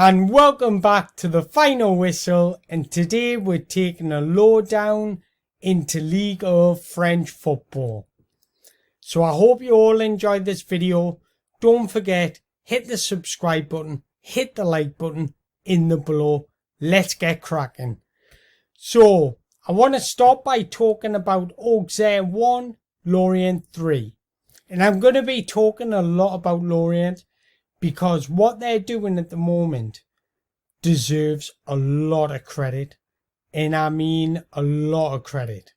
And welcome back to the final whistle, and today we're taking a lowdown into Ligue 1 French football. So I hope you all enjoyed this video. Don't forget, hit the subscribe button, hit the like button in the below. Let's get cracking. So I want to start by talking about Auxerre 1, Lorient 3. And I'm going to be talking a lot about Lorient, because what they're doing at the moment deserves a lot of credit. And I mean a lot of credit.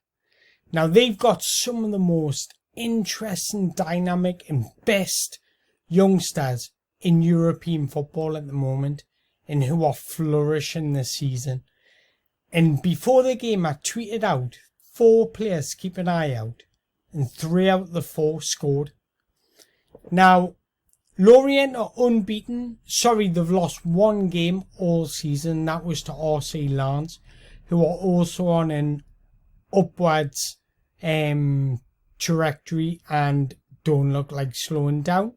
Now, they've got some of the most interesting, dynamic and best youngsters in European football at the moment, and who are flourishing this season. And before the game, I tweeted out 4 players to keep an eye out, and 3 out of the 4 scored. Now, Lorient are unbeaten. Sorry, they've lost 1 game all season. That was to RC Lens, who are also on an upwards trajectory and don't look like slowing down.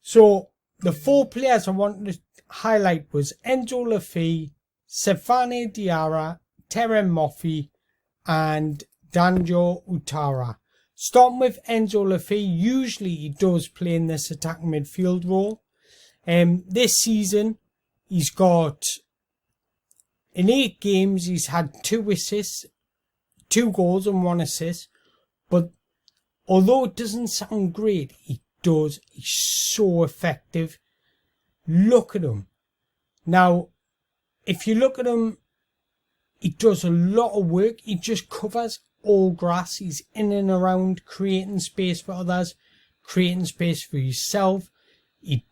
So the 4 players I wanted to highlight was Enzo Lefebvre, Stéphane Diarra, Terem Moffi and Danjo Utara. Starting with Enzo Lefebvre, usually he does play in this attacking midfield role. This season, he's got, in 8 games, he's had 2 assists, 2 goals and 1 assist. But although it doesn't sound great, he's so effective. Look at him. Now, if you look at him, he does a lot of work. He just covers all grass. He's in and around, creating space for others, creating space for himself. He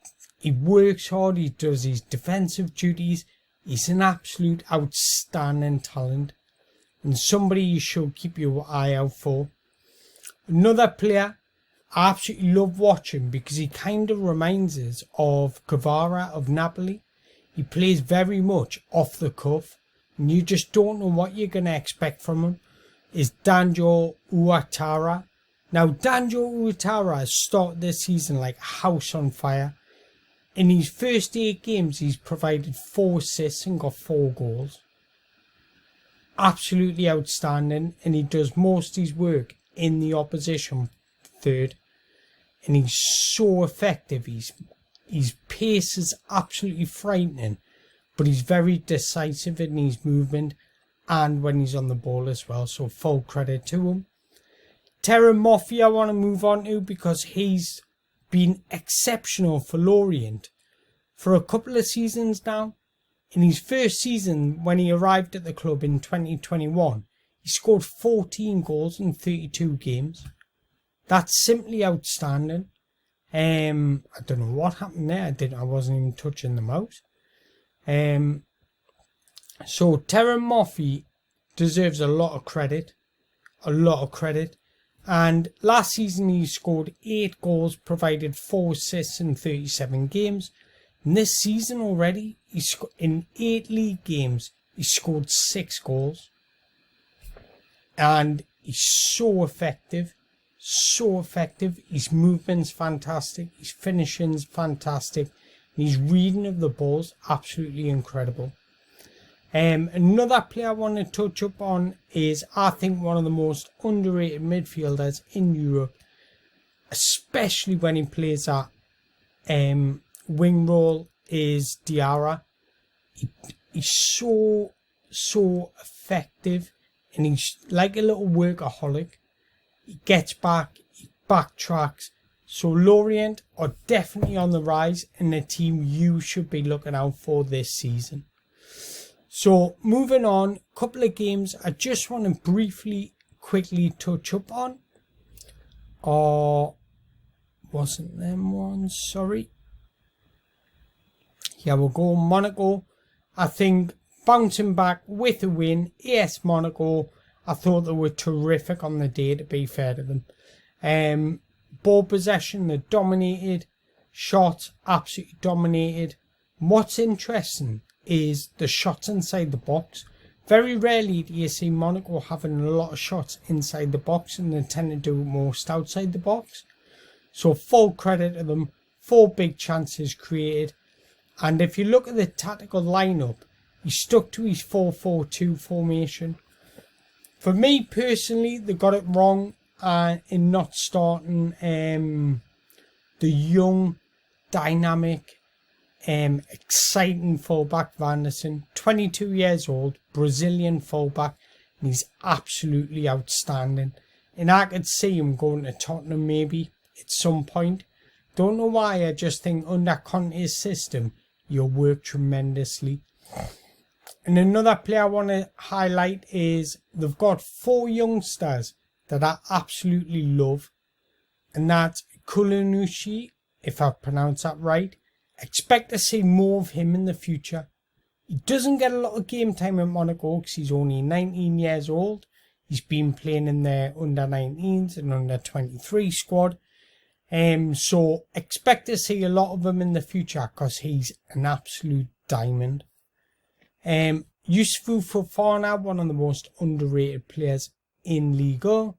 works hard. He does his defensive duties. He's an absolute outstanding talent, and somebody you should keep your eye out for. Another player I absolutely love watching, because he kind of reminds us of Kvara of Napoli. He plays very much off the cuff, and you just don't know what you're going to expect from him, is Danjo Utara. Now, Danjo Utara has started this season like a house on fire. In his first 8 games, he's provided 4 assists and got 4 goals. Absolutely outstanding, and he does most of his work in the opposition third. And he's so effective. His pace is absolutely frightening, but he's very decisive in his movement and when he's on the ball as well, so full credit to him. Terem Moffi I want to move on to, because he's been exceptional for Lorient for a couple of seasons now. In his first season, when he arrived at the club in 2021, he scored 14 goals in 32 games. That's simply outstanding. I don't know what happened there. I wasn't even touching the mouse. So Terem Moffi deserves a lot of credit. And last season he scored 8 goals, provided 4 assists in 37 games. And this season already, in 8 league games, he scored 6 goals. And he's so effective. His movement's fantastic. His finishing's fantastic. And his reading of the ball's absolutely incredible. Another player I want to touch up on is, I think, one of the most underrated midfielders in Europe, especially when he plays that wing role, is Diarra. He's so effective, and he's like a little workaholic. He gets back, he backtracks. So Lorient are definitely on the rise, and the team you should be looking out for this season. So moving on, a couple of games I just want to quickly touch up on. Wasn't them ones, sorry. Here we go, Monaco. I think bouncing back with a win. AS Monaco, I thought they were terrific on the day, to be fair to them. Ball possession, they dominated. Shots, absolutely dominated. What's interesting is the shots inside the box. Very rarely do you see Monaco having a lot of shots inside the box, and they tend to do most outside the box. So full credit to them. 4 big chances created. And if you look at the tactical lineup, he stuck to his 4-4-2 formation. For me personally, they got it wrong in not starting the young, dynamic, exciting fullback Vanderson. 22 years old, Brazilian fullback, and he's absolutely outstanding. And I could see him going to Tottenham maybe at some point. Don't know why, I just think under Conte's system, you'll work tremendously. And another player I want to highlight is they've got 4 youngsters that I absolutely love. And that's Kulanushi, if I pronounce that right. Expect to see more of him in the future. He doesn't get a lot of game time at Monaco because he's only 19 years old. He's been playing in their under-19s and under-23 squad. So expect to see a lot of him in the future because he's an absolute diamond. Yusufu Fofana, one of the most underrated players in Ligue1.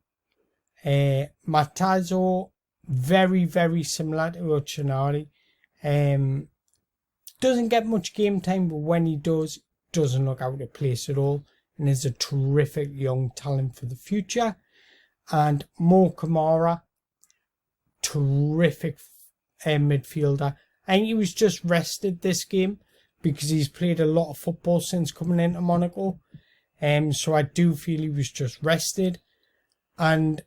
Matazo, very, very similar to Ochinari. Doesn't get much game time, but when he does, doesn't look out of place at all, and is a terrific young talent for the future. And Mo Kamara, terrific midfielder. I think he was just rested this game because he's played a lot of football since coming into Monaco. So I do feel he was just rested. And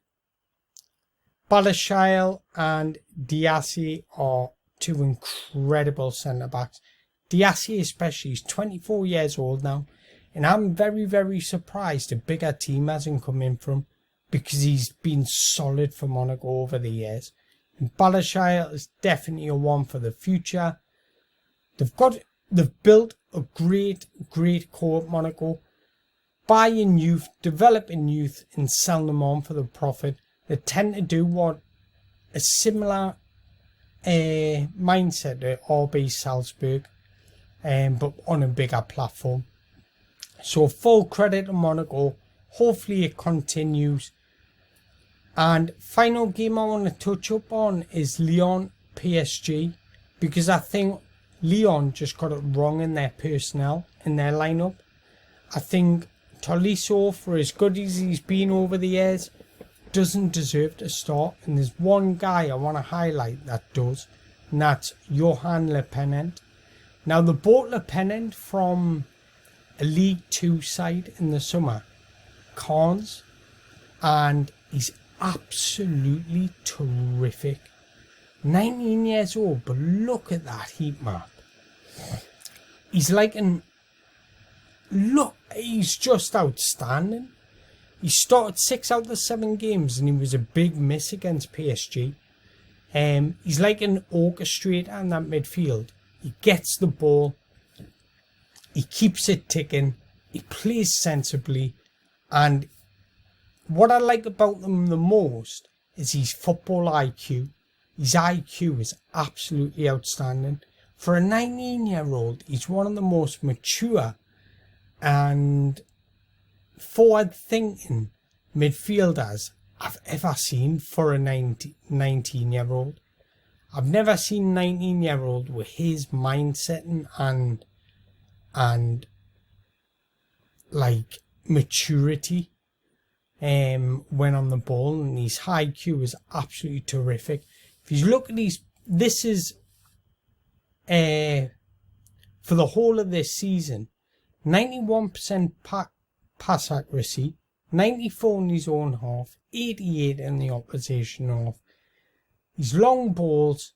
Balashile and Diassi are 2 incredible centre-backs. Diassi especially, he's 24 years old now. And I'm very, very surprised a bigger team hasn't come in from him because he's been solid for Monaco over the years. And Balashile is definitely a one for the future. They've built a great core at Monaco. Buy in youth, develop in youth, and sell them on for the profit. They tend to do what a similar mindset to RB Salzburg, but on a bigger platform. So full credit to Monaco. Hopefully it continues. And final game I want to touch up on is Lyon PSG, because I think Lyon just got it wrong in their personnel, in their lineup. I think Tolisso, for as good as he's been over the years, doesn't deserve to start. And there's one guy I want to highlight that does, and that's Johan Le Penant. Now, they bought Le Penant from a League 2 side in the summer, Cairns, and he's absolutely terrific. 19 years old, but look at that heat map. He's he's just outstanding. He started 6 out of 7 games and he was a big miss against PSG. He's like an orchestrator in that midfield. He gets the ball, he keeps it ticking, he plays sensibly, and what I like about him the most is his football IQ. His IQ is absolutely outstanding. For a 19-year-old, he's one of the most mature and forward-thinking midfielders I've ever seen for a 19-year-old. I've never seen a 19-year-old with his mindset and like maturity when on the ball, and his high IQ is absolutely terrific. If you look at these, this is for the whole of this season, 91% pass accuracy, 94 in his own half, 88 in the opposition half. His long balls,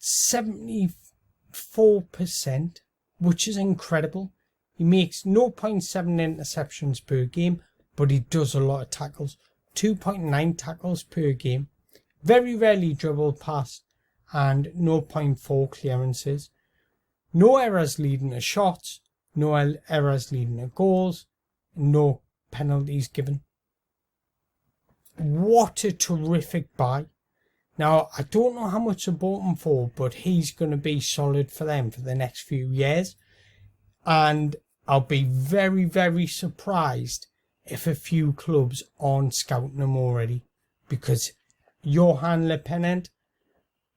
74%, which is incredible. He makes 0.7 interceptions per game, but he does a lot of tackles. 2.9 tackles per game. Very rarely dribble past, and 0.4 clearances. No errors leading to shots, no errors leading to goals, no penalties given. What a terrific buy. Now, I don't know how much I bought him for, but he's going to be solid for them for the next few years. And I'll be very, very surprised if a few clubs aren't scouting him already. Because Johan Le Penant,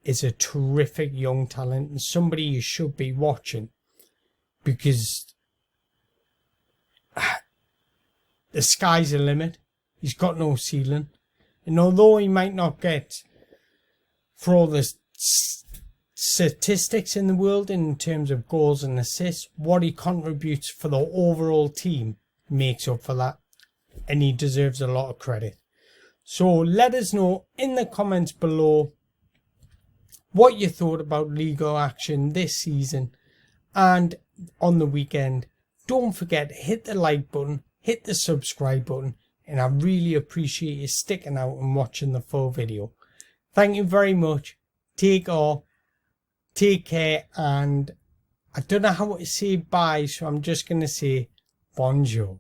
is a terrific young talent and somebody you should be watching, because the sky's the limit. He's got no ceiling. And although he might not get for all the statistics in the world in terms of goals and assists, what he contributes for the overall team makes up for that. And he deserves a lot of credit. So let us know in the comments below what you thought about Ligue1 action this season and on the weekend. Don't forget to hit the like button, hit the subscribe button, and I really appreciate you sticking out and watching the full video. Thank you very much. Take care, and I don't know how to say bye, so I'm just going to say bonjour.